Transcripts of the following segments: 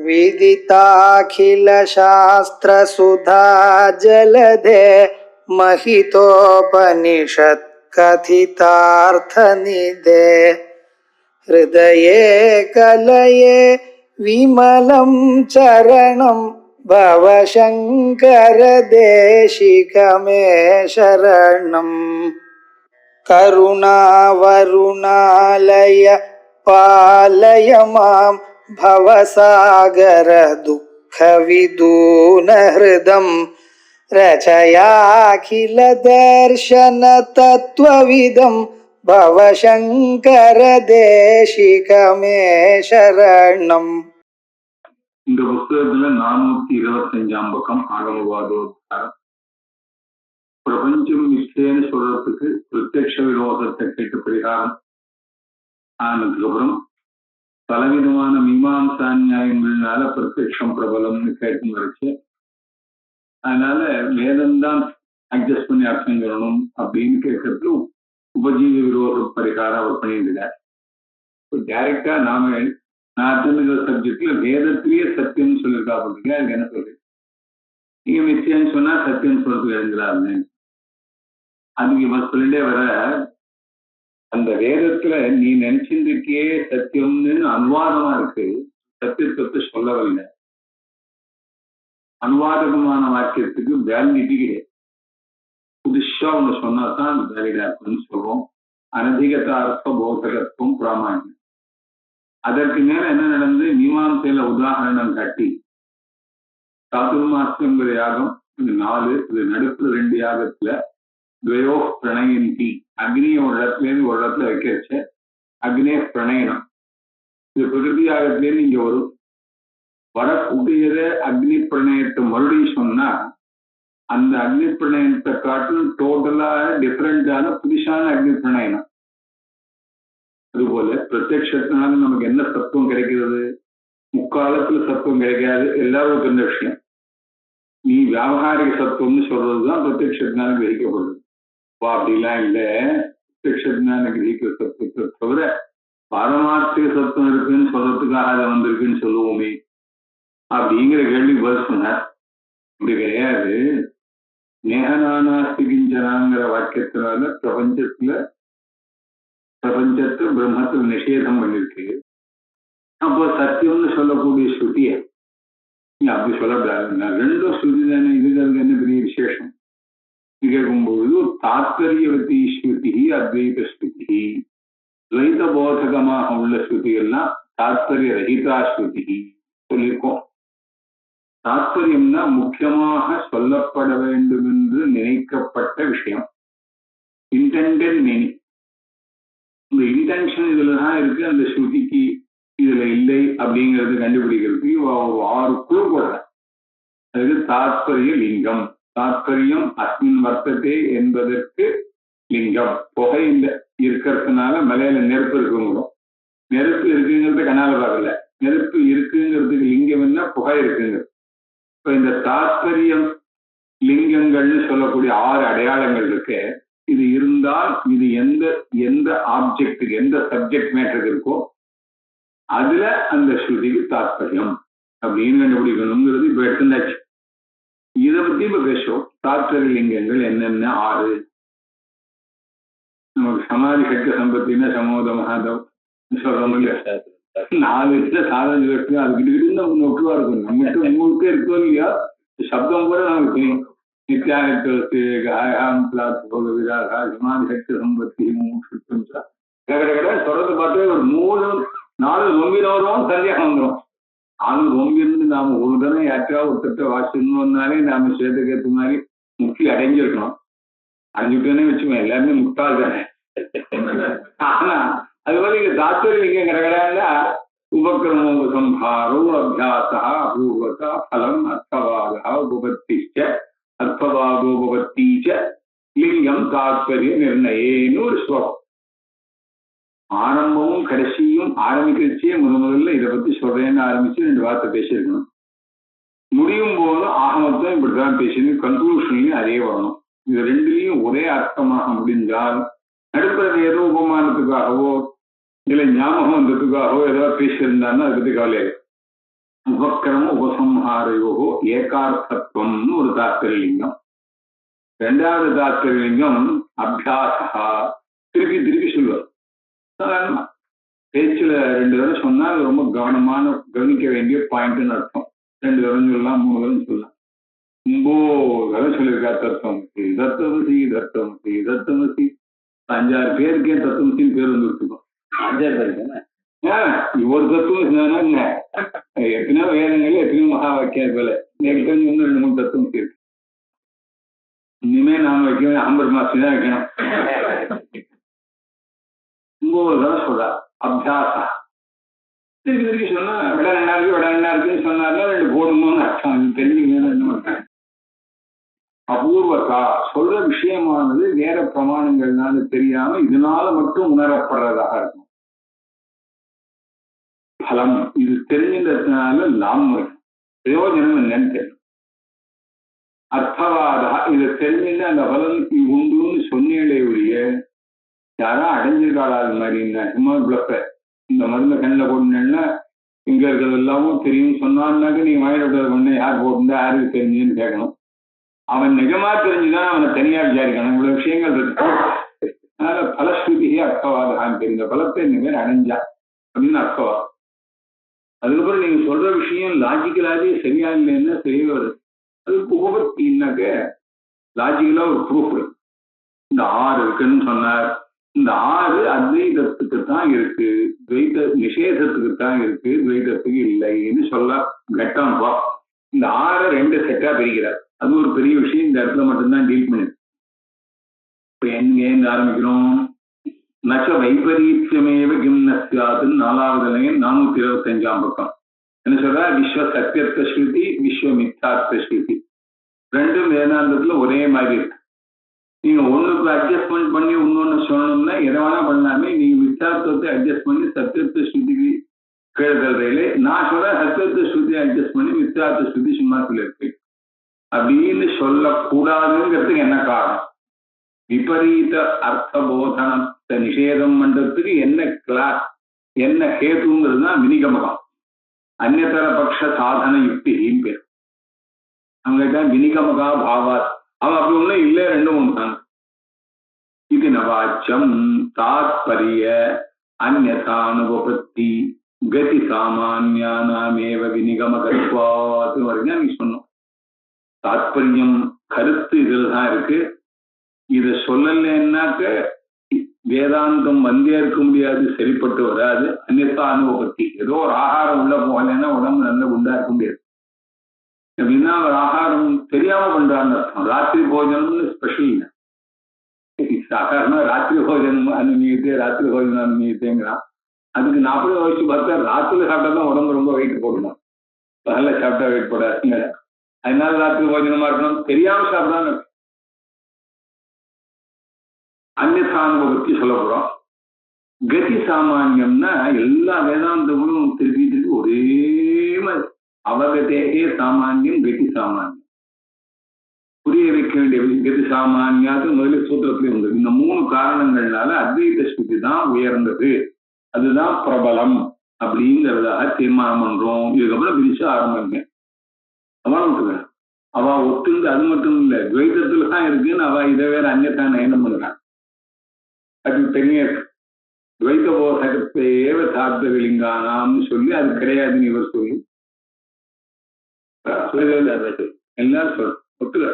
विदिताखिलशास्त्रसुधा जलधे महितोपनिषत् कथितार्थनिधे हृदये कलये विमलं चरणं भवशङ्कर देशिकमे शरणम् करुणावरुणालय पालय मां भवसागर दुःखविदूनहृदं रचयाखिल दर्शन तत्त्वविदं भवशङ्कर देशिकमे शरणम्. இந்த புத்தகத்துல 425 பக்கம் ஆகமவாதோத்தாரம். பிரபஞ்சம் நிச்சயன்னு சொல்றதுக்கு பிரத்யக்ஷ விரோதத்தை கேட்டு பரிகாரம் ஆனதுக்கப்புறம் பலவிதமான மீமாம்சா நியாயங்கள்னால பிரத்யக்ஷம் பிரபலம்னு கேட்டு வரைச்சு. அதனால வேதம்தான் அட்ஜஸ்ட் பண்ணி அர்த்தம் சொல்லணும் அப்படின்னு கேட்கறது உபஜீவ விரோத பரிகாரம் அவர் பண்ணியிருக்கார். டைரக்டா நான் சொல்லுகிற சப்ஜெக்ட்ல வேதத்திலேயே சத்தியம்னு சொல்லியிருக்கா அப்படிங்க. அதுக்கு என்ன சொல்றேன், நீங்க நிச்சயம் சொன்னா சத்தியம் சொல்றதுக்கு எழுதுறாருன்னு அதுக்கு இவன் சொல்லிட்டே வர, அந்த வேதத்துல நீ நினைச்சிருக்கே சத்தியம்னு அனுவாதமா இருக்கு, சத்தியத்தை சொல்லவில்லை. அனுவாதகமான வாக்கியத்துக்கு வேலிடிட்டி கிடையாது. புதுசா ஒண்ணு சொன்னாதான் வேலிடா இருக்குன்னு சொல்றோம். அனதிகத அர்த்த போதகத்துவம் பிராமணியம். அதற்கு மேல என்ன நடந்து மீமாம்சையில உதாரணம் காட்டி சாதுர்மாசங்கிற யாகம் 4, இது நடுப்புல 2 யாகத்துல துவயோ பிரணயந்தி அக்னிய ஒரு இடத்துலேருந்து ஒரு இடத்துல வைக்கிறச்ச அக்னே பிரணயனம். இது பிரகிருதி யாகத்திலேருந்து இங்க வரும். வரக்கூடியத அக்னி பிரணயத்தை மறுபடியும் சொன்னா அந்த அக்னி பிரணயத்தை காட்டிலும் டோட்டலா டிஃபரெண்டான புதுசான அக்னி பிரணயனம். அதுபோல பிரத்யக்ஷத்தினால நமக்கு என்ன சத்துவம் கிடைக்கிறது, முக்காலத்துல சத்துவம் கிடைக்காது, எல்லாருக்கும் இருந்த விஷயம். நீ வியாபாரிக சத்துவம்னு சொல்றதுதான் பிரத்யக்ஷத்தினால கிரகிக்கப்படுது. அப்படிலாம் இல்லை, பிரத்யக்ஷத்தினால கிரகிக்கிற சத்துவத்தை தவிர பாரமார்த்திக சத்துவம் இருக்குன்னு சொல்றதுக்காக அதை வந்திருக்குன்னு சொல்லுவோமே அப்படிங்கிற கேள்விக்கு பதில் சொன்னார். இப்படி கிடையாது. நேகநானாஸ்தி கிஞ்சனாங்கிற வாக்கியத்தினால பிரபஞ்சத்தை பிரம்மத்தில் நிஷேதம் பண்ணிருக்கு. அப்போ சத்தியம்னு சொல்லக்கூடிய ஸ்ருதிய நீ அப்படி சொல்லக்கூடாது. 2 ஸ்ருதி தானே, இதுக்கு என்ன பெரிய விசேஷம் கேட்கும்போது தாத்பரியவதி ஸ்ருதி அத்வைத ஸ்ருதி, துவைத போதகமாக உள்ள ஸ்ருதிகள்லாம் தாத்பரிய ரஹிதா ஸ்ருதி சொல்லியிருக்கோம். தாத்பரியம்னா முக்கியமாக சொல்லப்பட வேண்டும் என்று நினைக்கப்பட்ட விஷயம், இன்டெண்டட் மீனிங். இந்த இன்டென்ஷன் இதுலதான் இருக்கு, அந்த ஸ்ருதிக்கு இதுல இல்லை அப்படிங்கிறது கண்டுபிடிக்கிறதுக்கு 6 குழு போடுறேன். அதுக்கு தாத்பரிய லிங்கம். தாத்பரியம் அஸ்மின் வர்த்ததே என்பதற்கு லிங்கம். புகை இருக்கிறதுனால மலையில நெருப்பு இருக்குங்கிறோம். நெருப்பு இருக்குங்கிறது கண்ணால பார்க்கல, நெருப்பு இருக்குங்கிறதுக்கு லிங்கம் என்ன, புகை இருக்குங்கிறது. இப்ப இந்த தாத்பரியம் லிங்கங்கள்னு சொல்லக்கூடிய 6 அடையாளங்கள் இருக்கு. இது இருந்தால் இது எந்த ஆப்ஜெக்டுக்கு எந்த சப்ஜெக்ட் மேட்டருக்கு இருக்கோ அதுல அந்த ஸ்ருதிக்கு தாத்பரியம் அப்படின்னு கண்டுபிடிக்கணுங்கிறது இப்ப எடுத்துட்டாச்சு. இதை பத்தி இப்ப பேசுவோம். தாத்பரிய லிங்கங்கள் என்னென்ன 6. நமக்கு சமாதி சக்த சம்பத்தின்னா சமோத மகாதம் சொல்றோம் இல்லையா, 4 சாதனை இருக்கு. அதுக்கிட்ட இருந்தா ஒட்டுவா இருக்கும். நம்மகிட்ட உங்களுக்கு இருக்கோ இல்லையா, சப்தம் கூட நமக்கு தெரியும். தொடர்ந்து பார்த்து ஒரு 3-4 நொம்பினவரும் சந்தேகம் வந்துடும். 4 நொம்பிருந்து நாம ஒரு தடவை யாருக்கா ஒருத்தட்ட வாசிக்கணும் வந்தாலே நாம சேர்த்துக்கிறது மாதிரி முக்தி அடைஞ்சிருக்கணும். அடைஞ்சுட்டேன்னு வச்சுக்கோங்க, எல்லாருமே முக்தால் தானே. ஆனா அது மாதிரி இங்க தாத்பரிய லிங்கம் கடகடா உபக்கிரமோ சம்ஹாரோ அபியாசா அபூர்வதா பலம் அர்த்தவாதா உபபத்திச்ச அர்த்தவாதோபபத்தீச்ச லிங்கம் தாத்பரிய நிர்ணயேன்னு ஒரு ஸ்லோகம். ஆரம்பமும் கடைசியும் ஆரம்பிக்கிறச்சே முதல்ல இதை பத்தி சொல்றேன்னு ஆரம்பிச்சு 2 வார்த்தை பேசியிருக்கணும். முடியும் போதும் ஆகமத்தம் இப்படிதான் பேசணும். கன்க்ளூஷன்லயும் அதே வரணும். இது 2லயும் ஒரே அர்த்தமாக முடிந்தால் நடுப்புறது ஏதோ உபமானத்துக்காகவோ இல்லை ஞாபகம் வந்ததுக்காகவோ ஏதாவது பேசியிருந்தான்னா அதை பத்தி கவலையாது. உபக்கிரம உபசம்ஹாரையோ ஏகார்த்தத்துவம்னு ஒரு தாத்பரியலிங்கம். ரெண்டாவது தாத்பரியலிங்கம் அபியாசா, திருப்பி திருப்பி சொல்லுவார். சாதாரணமா பேச்சுல 2 தடவை சொன்னா அது ரொம்ப கவனிக்க வேண்டிய பாயிண்ட்னு அர்த்தம். 2 தடவை சொல்லலாம், 3 தடவை சொல்லலாம். 9 தடவை சொல்லியிருக்கா தத்துவமசி தத்துவமசி தத்துவமசி தத்துவமசி. 5-6 பேருக்கே தத்துவமசின்னு பேர் வந்து வச்சுக்கோம். 5 பேருக்கு ஒரு தத்துவமசி தானே, எத்தனையோ வேதங்கள் எத்தனையோ மகா வாக்கியம் போல எனக்கு 2-3 தத்துவமசி இருக்கு. இனிமே நாம வைக்கணும் 50 மாசம் தான் வைக்கணும். 9 தடவை சொல்றா அபியாசா. திருப்பி திருப்பி சொன்னா விட 2 இருக்குன்னு சொன்னார்ல 2 போடணும்னு அர்த்தம். தெரிஞ்சுக்கணும் என்ன பண்றேன். அபூர்வதா, சொல்ற விஷயமானது வேற பிரமாணங்கள்னால தெரியாம இதனால மட்டும் உணரப்படுறதாக இருக்கும். பலம் இது தெரிஞ்சதுனால லாபம் இருக்கு, பிரயோஜனம் என்னன்னு தெரியும். அர்த்தவாதா, இதை தெரிஞ்சுன்னு அந்த பலன் உண்டுன்னு சொன்னீங்களே ஒழிய யாரா அடைஞ்சிருக்காளா அது மாதிரி சும்மா பிளப்ப இந்த மருந்த கண்ணில் போட்டுனா இங்க இருக்கிறது எல்லாமும் தெரியும் சொன்னான்னாக்க நீ வாயிட பண்ண யார் போட்டுருந்தா யாருக்கு தெரிஞ்சுன்னு கேட்கணும். அவன் நிஜமா தெரிஞ்சுதான் அவனை தனியா விசாரிக்கணும். இவ்வளவு விஷயங்கள் இருக்கு. அதனால பலஸ்ருதியே அர்த்தவாதான் தெரிந்த பலத்தை இந்த பேர் அடைஞ்சா அப்படின்னு அர்த்தவாதம். அதுக்கப்புறம் நீங்க சொல்ற விஷயம் லாஜிக்கலாவே சரியா இல்லைன்னா தெரிய வருது. அதுக்கு உபபத்தின்னாக்க லாஜிக்கலா ஒரு ப்ரூஃப் இருக்கு. இந்த 6 இருக்குன்னு சொன்னார். இந்த 6 அத்வைதத்துக்கு தான் இருக்கு, துவைத நிஷேதத்துக்கு தான் இருக்கு, துவைதத்துக்கு இல்லைன்னு சொல்ல கட்டம்பா. இந்த 6 2 செட்டா பிரிக்கிறார். அது ஒரு பெரிய விஷயம். இந்த இடத்துல மட்டும்தான் டீல் பண்ணிருக்கு. இப்ப எங்க ஆரம்பிக்கிறோம், நச்ச வைபரீத்தியமேவ கிம்னஸ்யாதுன்னு 4வது லைன் 425ஆம் பக்கம் என்ன சொல்ற, விஸ்வ சத்தியர்த்த ஸ்ருதி விஸ்வ மித்தார்த்த ஸ்ருதி ரெண்டும் வேதாந்தத்துல ஒரே மாதிரி இருக்கு. நீங்க ஒண்ணுக்கு அட்ஜஸ்ட்மெண்ட் பண்ணி இன்னொன்னு சொல்லணும்னா எதை வேணா பண்ணலாமே. நீங்க மித்தார்த்தத்தை அட்ஜஸ்ட் பண்ணி சத்தியர்த்த ஸ்ருதிக்கு கேள்தல்றையிலே நான் சொல்றேன் சத்தியர்த்த ஸ்ருதி அட்ஜஸ்ட் பண்ணி மித்தார்த்த ஸ்ருதி சும்மா சொல்லியிருக்கு அப்படின்னு சொல்லக்கூடாதுங்கிறதுக்கு என்ன காரணம்? விபரீத அர்த்தபோதனத்தை நிஷேதம் பண்றதுக்கு என்ன கிளாஸ், என்ன ஹேத்துங்கிறது தான் வினிகமகம். அந்நியதர பட்ச சாதன யுக்தின்னு பேர். அவங்ககிட்ட வினிகமகா பாவாத், அவன் அப்படி ஒண்ணும் இல்லை, 2 ஒண்ணு தான். இது நவாச்சம் தாத்பரிய அந்நியதானுபபத்தி கதி சாமானியானாமேவ வினிகமகத்வாத் வரைக்கும் நீ சொன்னோம். தாத்பரியம் கருத்து இதில் தான் இருக்கு. இதை சொல்லலைன்னாக்க வேதாந்தம் வந்தே இருக்க முடியாது, சரிப்பட்டு வராது. அந்நியதா அனுபவத்தி, ஏதோ ஒரு ஆகாரம் உள்ள போகலைன்னா உடம்பு நல்ல குண்டா இருக்க முடியாது. அப்படின்னா அவர் ஆகாரம் தெரியாம பண்றான்னு அர்த்தம். ராத்திரி போஜனம்னு ஸ்பெஷல் இல்லை. சாதாரண ராத்திரி போஜனம் அனுமதித்தே ராத்திரி போஜனம் அனுமதித்தேங்கிறான். அதுக்கு நான் அப்படியே யோசிச்சு பார்த்தா ராத்திரி சாப்பிட்டா தான் உடம்பு ரொம்ப வெயிட் போடணும், பகல்ல சாப்பிட்டா வெயிட் போடாதுங்க. அதனால ராத்திரி போஜனமா இருக்கணும், தெரியாம சாப்பிடான்னு அந்நியதானுபவத்தி சொல்ல போறோம். கதி சாமானியம்னா எல்லா வேதாந்தங்களும் திருப்பி திருப்பி ஒரே மாதிரி அவகதேகே சாமானியம் கதி சாமானியம் புரிய வைக்க வேண்டிய கதி சாமானியாது முதலில் சூத்திரத்திலே உண்டு. இந்த 3 காரணங்கள்னால அத்வைத ஸ்ருதி தான் உயர்ந்தது, அதுதான் பிரபலம் அப்படிங்கிறதாக தீர்மானம் பண்றோம். இதுக்கப்புறம் பிரிச்சு ஆரம்பிங்க. அவனுக்கு அவ ஒத்துந்து அது மட்டும் இல்லை, துவைதத்துல தான் இருக்குன்னு அவ இதை வேற அந்நியத்தான் நயனம் பண்றான். அது தனியா இருக்கு. துவைத போதகத்தை ஏவ சாப்தவிலிங்கானாம்னு சொல்லி அது கிடையாதுன்னு இவர் சொல்லி எல்லாரும் சொல்ற ஒத்துக்க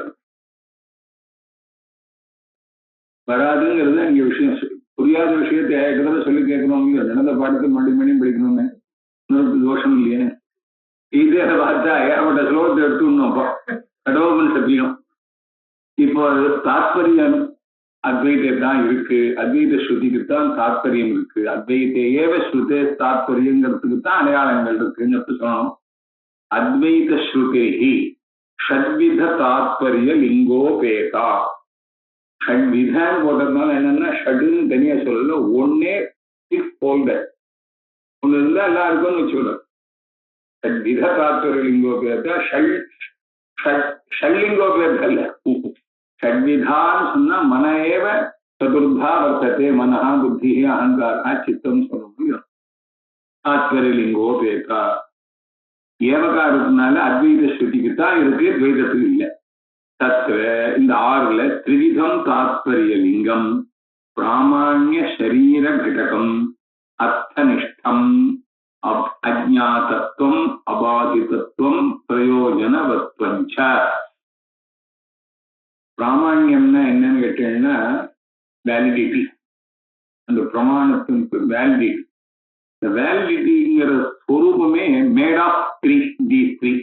வராதுங்கிறது அங்க விஷயம். புரியாத விஷயத்தை ஏற்கனவே சொல்லி கேட்கணும். நடந்த பாடத்தை மறுபடியும் படிக்கணும்னு இன்னொரு தோஷம் இல்லையே. இதே பார்த்தா ஏகப்பட்ட ஸ்லோகத்தை எடுத்துடணும். கடவுள் சத்தியம். இப்போ தாத்பரியம் அத்வைதே தான் இருக்கு, அத்வைத ஸ்ருதிக்கு தான் தாத்பரியம் இருக்கு, அத்வைதே ஏவ ஸ்ருதே தாத்பரியங்கிறதுக்கு தான் அடையாளங்கள் இருக்குங்கிறது சொல்லணும். அத்வைத ஸ்ருதேஹி ஷட்வித தாத்பரிய லிங்கோபேதா. ஷட்விதான்னு போட்டதுனால என்னன்னா ஷட்டுன்னு தனியா சொல்லல, ஒன்னே 6 ஹோல்டர் ஒண்ணு இருந்தா எல்லாம் இருக்கும்னு வச்சுக்கணும். ஷட்வித தாத்பரிய லிங்கோபேதா ஷல்லிங்கோபேதா இல்ல. ஷட்விதான்னு சொன்னா மன ஏவ சதுர்தா வர்த்ததே, மனஹா புத்தி அகங்காரா சித்தம் சொல்ல முடியும். தாத்பரிய லிங்கோபேதா ஏவகாரத்தினால அத்வைத ஸ்ருதிக்கு தான் இருக்கு, துவைதத்துக்கு இல்லை. தத்துவ இந்த ஆறுல திரிவிதம் தாத்பரிய லிங்கம், பிராமாண்ய சரீர கடகம், அர்த்தனிஷ்டம், அஜ்ஞாதத்துவம், அபாதிதத்துவம், பிரயோஜனவத்வஞ்ச. பிராமாண்யம்னா என்னன்னு கேட்டீங்கன்னா வேலிடிட்டி. அந்த பிரமாணத்துக்கு வேலிடிட்டி. இந்த வேலிடிட்டிங்கிற ஸ்வரூபமே மேட் ஆஃப் த்ரீ.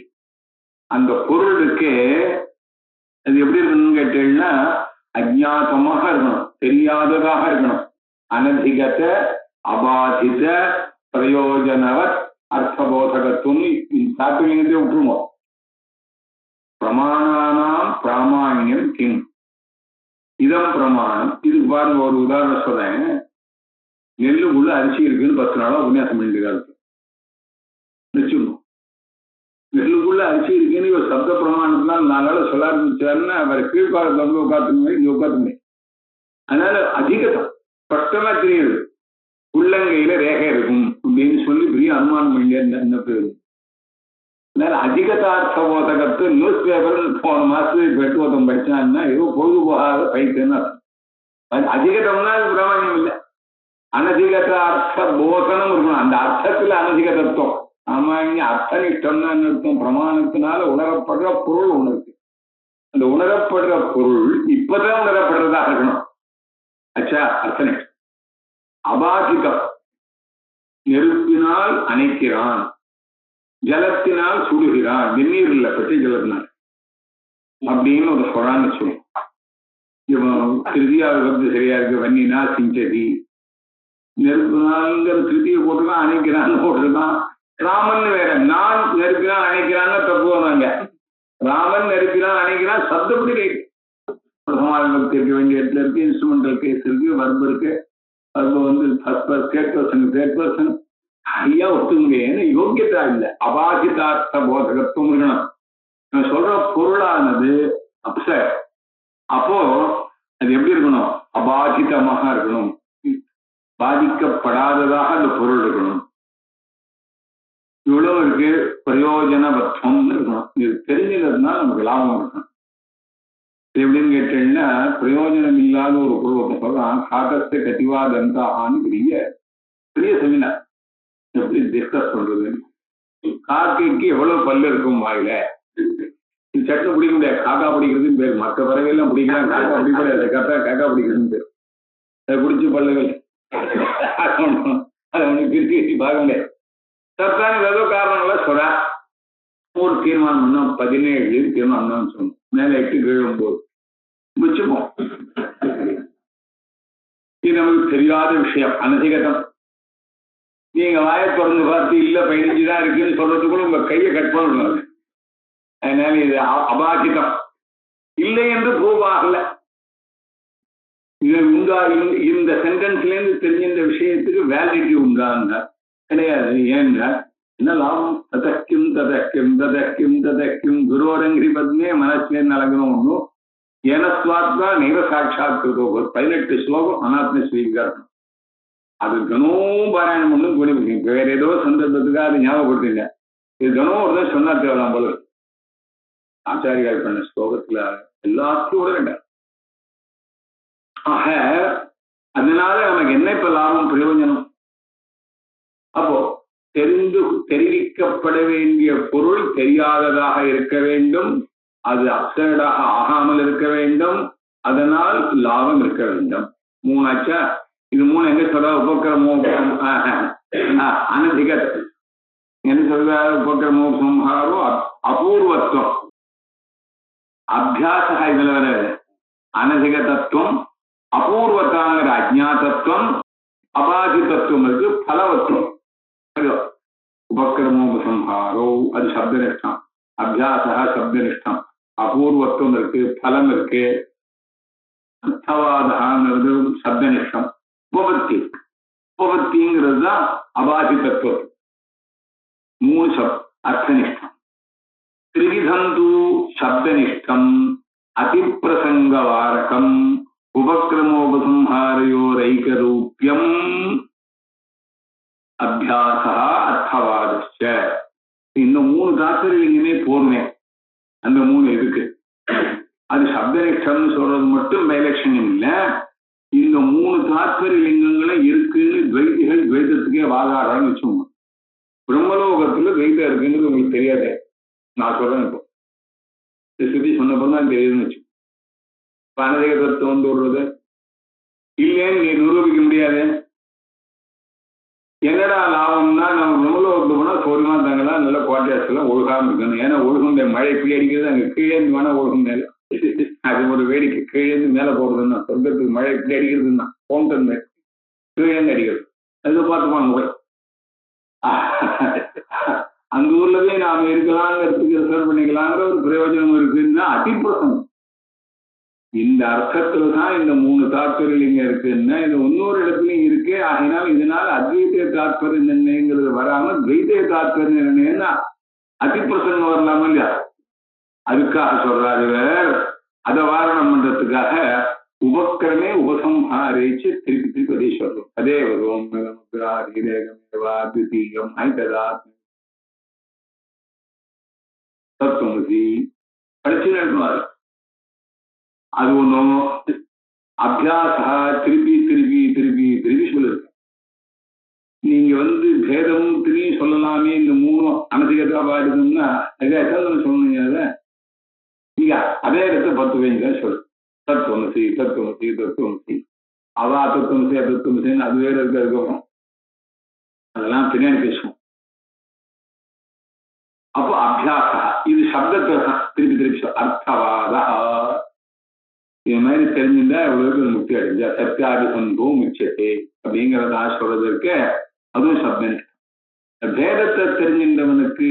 அந்த பொருளுக்கு அது எப்படி இருக்கணும்னு கேட்டீங்கன்னா அஜ்ஞாதமாக இருக்கணும், தெரியாததாக இருக்கணும். அனதிகத, அபாதித, பிரயோஜனவத், அர்த்தபோதகத்துவம் சாப்பிலிங்கத்தை விட்டுருவோம். பிரமாணானாம் பிராமாண்யம் கிம், இதம் பிரமாணம். இதுக்கு பாருங்க, ஒரு உதாரணம் சொல்றேன். நெல்லுக்குள்ள அரிசி இருக்குன்னு 10 நாளா உபன்யாசம் பண்ணிட்டு காலத்து வச்சுக்கணும். நெல்லுக்குள்ள அரிசி இருக்குன்னு இவர் சப்த பிரமாணத்தினால் 4 நாள் சொல்ல ஆரம்பிச்சாருன்னா அவர் கீழ்பாடு வந்து உட்காந்துமே, இங்க உட்காந்துமே. அதனால அதிகதம் ஸ்பஷ்டமா தெரியுது. உள்ளங்கையில ரேகை இருக்கும் அப்படின்னு சொல்லி பெரிய அனுமானம் பண்ணிட்டு. அதனால அதிகதார்த்த போதகத்து நியூஸ் பேப்பர் போன மாசத்துக்கு 8 படிச்சான்னா ஏதோ பொழுது போகாத பைத்துன்னு அதிகதம்னா பிரமாணியம் இல்லை. அனதிகத அர்த்த போதனம் இருக்கணும். அந்த அர்த்தத்துல அனதிக தத்துவம். ஆமா, இங்க அர்த்தனிஷ்டம்னா அர்த்தம் பிரமாணத்தினால உணரப்படுற பொருள் ஒண்ணு இருக்கு. அந்த உணரப்படுற பொருள் இப்பதான் உணரப்படுறதா இருக்கணும். அச்சா, அர்த்தனிஷ்டம். அபாதிகம், நெருப்பினால் அணைக்கிறான், ஜலத்தினால் சுடுகிறான், வெந்நீர் இல்ல பச்சை ஜலத்தினால் அப்படின்னு ஒரு சொல்லான்னு சொல்லும். திருதியாவது வந்து சரியா இருக்கு. வன்னினா சிஞ்சதி, நெருப்பினால்ங்கிற திருதியை போட்டுருக்கான், அணைக்கிறான்னு போட்டிருக்கான். ராமன் வேற, நான் நெருப்பினால் அணைக்கிறான்னு தப்பு வந்தாங்க. ராமன் நெருப்பினால் அணைக்கிறான் சப்தப்படி ரைட். சமாதானத்துக்கு இருக்க வேண்டிய இடத்துல இருக்கு, இன்ஸ்ட்ருமெண்டல் கேஸ் இருக்கு, வர்பு இருக்கு. வர்பு வந்து தேர்ட் பர்சன் ஐயா ஒத்துங்க. ஏன்னா யோக்கியதா இல்லை, அபாதிதார்த்த போதகத்துவம் இருக்கணும். நான் சொல்ற பொருளானது அப்செட். அப்போ அது எப்படி இருக்கணும்? அபாதிதமாக இருக்கணும், பாதிக்கப்படாததாக அந்த பொருள் இருக்கணும். இவ்வளவு இருக்கு. பிரயோஜனவத்வம் இருக்கணும். இது தெரிஞ்சதுனால நமக்கு லாபம் இருக்கணும். எப்படின்னு கேட்டீங்கன்னா, பிரயோஜனம் இல்லாத ஒரு பொருள் சொல்றான். காகத்தை கதிவாதந்தான்னு பெரிய செமினார் எப்படி டிஸ்கஸ் பண்றது. காக்கைக்கு எவ்வளவு பல்லு இருக்கும் வாயில? சட்டை பிடிக்க முடியாது, காக்கா பிடிக்கிறதுன்னு பேர். மற்ற பறவைகள்லாம் பிடிக்கலாம், காக்கா பிடிக்க முடியாது. காக்கா பிடிக்கிறதுன்னு பேர். அதை பிடிச்ச பல்லுகள் அதை ஒண்ணு பிரிச்சு பார்க்க முடியாது. சத்தான ஏதோ காரணங்களா சொல்ற ஒரு தீர்மானம் பண்ணோம். 17 தீர்மானம் சொன்னோம். மேல 8 கீழே 9 வச்சுப்போம். இது நமக்கு தெரியாத விஷயம், அனதிகதம். நீங்க வாயை திறந்து பார்த்து இல்ல 15 தான் இருக்குன்னு சொல்றதுக்குள்ள உங்க கையை கட் பண்ணணும். அதனால இது அபாதிதம் இல்லை என்று ப்ரூவ் ஆகல. இது உண்டா? இந்த சென்டென்ஸ்ல இருந்து தெரிஞ்ச இந்த விஷயத்துக்கு வேலிடிட்டி உண்டாங்க கிடையாது. ஏன்னா என்ன லாபம்? ததக்கியம் ததக்கியம் ததக்கியம் ததக்கியம் குருவரங்கிரி பத்மே மனசுல நலகணும் ஒன்றும் ஏனஸ்வாத்மா நைவ சாட்சாத் கிருதோ. 18 ஸ்லோகம் அனாத்ம ஸ்வீகாரம். அது கனவும் பாராயணம் ஒன்றும் கூடி வேற ஏதோ சந்தர்ப்பத்துக்காக அது ஞாபகப்படுத்தீங்க. இது கனவும் ஒரு தான் சொன்னா தேவலாம் போல. ஆச்சாரியால் பண்ண ஸ்லோகத்துல எல்லாத்தையும் விட வேண்டாம். ஆக அதனால நமக்கு என்ன இப்ப லாபம், பிரயோஜனம்? அப்போ தெரிவிக்கப்பட வேண்டிய பொருள் தெரியாததாக இருக்க வேண்டும், அது அப்சர்டாக ஆகாமல் இருக்க வேண்டும், அதனால் லாபம் இருக்க வேண்டும். 3 ஆச்சா? இது 3 எங்க சொல்ற? உபக்கிரமோ அனதிகத் என்ன சொல்ற? உபக்கிரமோ சம்ஹாரோ அபூர்வத்துவம் அபியாச. இதுல வராது அனதிகதத்துவம், அபூர்வத்தாங்கிற அஜ்ஞாதத்துவம், அபாதிதத்துவம் இருக்கு, பலவத்துவம். உபக்கிரமோபசம்ஹாரோ அது சப்தனிஷ்டம், அபியாச சப்தனிஷ்டம், அபூர்வத்துவம் இருக்கு, பலம் இருக்கு, அர்த்தவாதங்கிறது சப்தனிஷ்டம், உபபத்தி உபபத்திங்கிறது தான் அபாதிதத்துவம். 3 அர்த்தனிஷ்டம். திரிவிதந்து சப்தனிஷ்டம் அதிப்பிரசங்கவாரகம் உபக்கிரமோபசம்ஹாரயோரைகரூப்யம் அபியாச அர்த்தவாதஸ்ய. இந்த 3 தாத்பரியலிங்கமே போதுமே. அந்த 3 இருக்கு. அது சப்தனிஷ்டம்னு சொல்றது மட்டும் பைலட்சணியம் இல்ல. இந்த 3 தாத்பரியலிங்கங்களும் இருக்குன்னு துவைதிகள் துவைதத்துக்கே வாதாடுறான்னு வச்சுக்கோங்க. பிரம்மலோகத்துல துவைதம் இருக்குங்கிறது உங்களுக்கு தெரியாதே. நான் சொல்றேன் இப்போ. ஸ்ருதி சொன்னப்பறம் தான் தெரியுதுன்னு வச்சு. அனதிக தத்துவம் தோன்றது இல்லைன்னு நீ நிரூபிக்க முடியாது. என்னடா லாபம்னா நம்ம பிரம்மலோகத்துல போனா சோரியமா தாங்கலாம், நல்ல குவாலிட்டியாஸ்லாம் ஒழுகாம இருக்கணும். ஏன்னா ஒழுகும் மழை இப்படி அடிக்கிறது அங்க கீழே வேணா ஒழுகும் மேல. அது ஒரு வேடிக்கை. கீழே மேல போறதுன்னா சொர்க்கத்துக்கு மழை இப்படி அடிக்கிறதுன்னா போன்றது கீழே அடிக்கிறது. அது பார்த்துப்பாங்க போய் அந்த ஊர்லவே நாம இருக்கலாங்கிறதுக்கு ரிசர்வ் பண்ணிக்கலாங்கிற ஒரு பிரயோஜனம் இருக்குன்னா அதிப்பிரசனம். இந்த அர்த்தத்துலதான் இந்த 3 தாத்பரியலிங்க இருக்குன்னா இது இன்னொரு இடத்துலயும் இருக்கு. ஆகினால் இதனால அத்வைத தாத்பரிய நிர்ணயங்கிறது வராம துவைத தாத்பரிய நிர்ணயம்னா அதிப்பிரசனம் வரலாமா இல்லையா? அதுக்காக சொல்றாரு. அதை வாரணம் பண்றதுக்காக உபக்கிரமே உபசம்ஹாரிச்சு திருப்பி திருப்பி அதே சொல்றோம். அதே வருவோம் தத்துவமசி படிச்சு நடத்துவாரு. அது ஒண்ணும் அபியாசா திருப்பி திருப்பி திருப்பி திருப்பி சொல்லிருக்க. நீங்க பேதமும் திரும்பி சொல்லலாமே. இந்த 3 அனதிகதா எடுக்கணும்னா எத்தனை சொல்லணுங்க? அதை நீங்க அதே இடத்த 10 வைங்க சொல்லு. தத்துவமசி தத்துவமசி தத்துவமசி அவா தத்துவமசி தத்துவமசின்னு அது வேற இருக்கு. அதுக்கப்புறம் அதெல்லாம் பின்னாடி பேசுவோம். அப்போ அபியாசா இது சப்தத்தை திருப்பி திருப்பி அர்த்தவாதா இது மாதிரி தெரிஞ்சுட்டா எவ்வளவு முக்தி அடைஞ்சா சத்தியாதி சம்பவம் முச்சத்தை அப்படிங்கிறத சொல்றதற்கு அதுவும் சப்தம். பேதத்தை தெரிஞ்சின்றவனுக்கு